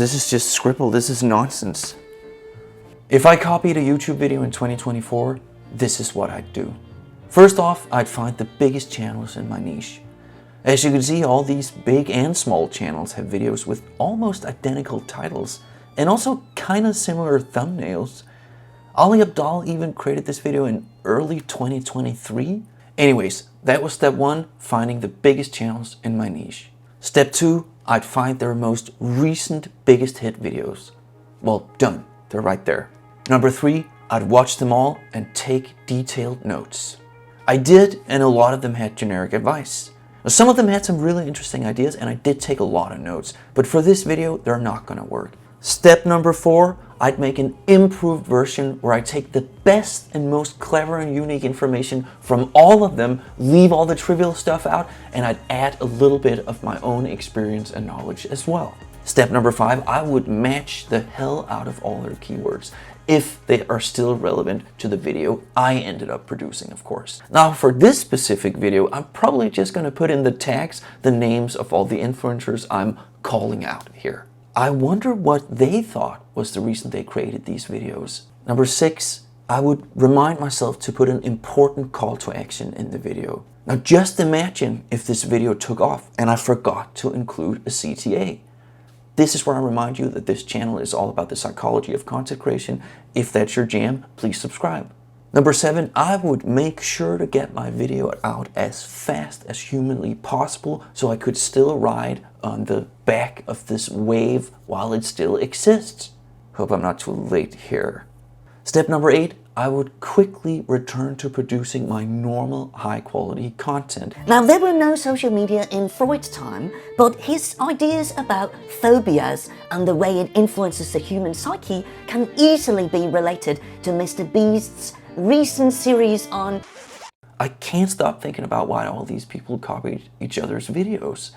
this is just scribble, this is nonsense. If I copied a YouTube video in 2024, this is what I'd do. First off, I'd find the biggest channels in my niche. As you can see, all these big and small channels have videos with almost identical titles and also kind of similar thumbnails. Ali Abdaal even created this video in early 2023. Anyways, that was step 1, finding the biggest channels in my niche. Step 2, I'd find their most recent biggest hit videos. Well, done, they're right there. Number 3, I'd watch them all and take detailed notes. I did, and a lot of them had generic advice. Some of them had some really interesting ideas, and I did take a lot of notes, but for this video, they're not gonna work. Step number 4, I'd make an improved version where I take the best and most clever and unique information from all of them, leave all the trivial stuff out, and I'd add a little bit of my own experience and knowledge as well. Step number 5, I would match the hell out of all their keywords, if they are still relevant to the video I ended up producing, of course. Now, for this specific video, I'm probably just going to put in the tags the names of all the influencers I'm calling out here. I wonder what they thought was the reason they created these videos. Number 6, I would remind myself to put an important call to action in the video. Now, just imagine if this video took off and I forgot to include a CTA. This is where I remind you that this channel is all about the psychology of content creation. If that's your jam, please subscribe. Number 7, I would make sure to get my video out as fast as humanly possible so I could still ride on the back of this wave while it still exists. Hope I'm not too late here. Step number 8, I would quickly return to producing my normal high-quality content. Now, there were no social media in Freud's time, but his ideas about phobias and the way it influences the human psyche can easily be related to Mr. Beast's recent series on... I can't stop thinking about why all these people copied each other's videos.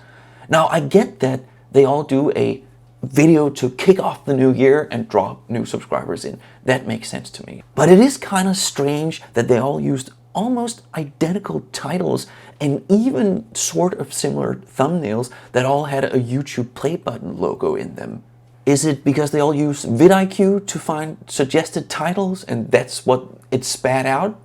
Now, I get that they all do a video to kick off the new year and draw new subscribers in. That makes sense to me. But it is kind of strange that they all used almost identical titles and even sort of similar thumbnails that all had a YouTube play button logo in them. Is it because they all use vidIQ to find suggested titles and that's what it spat out?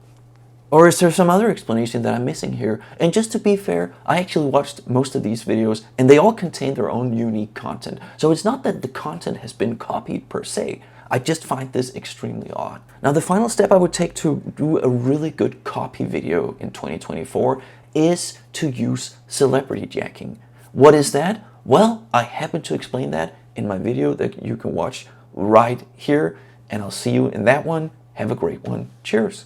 Or is there some other explanation that I'm missing here? And just to be fair, I actually watched most of these videos and they all contain their own unique content. So it's not that the content has been copied per se. I just find this extremely odd. Now, the final step I would take to do a really good copy video in 2024 is to use celebrity jacking. What is that? Well, I happen to explain that in my video that you can watch right here, and I'll see you in that one. Have a great one. Cheers.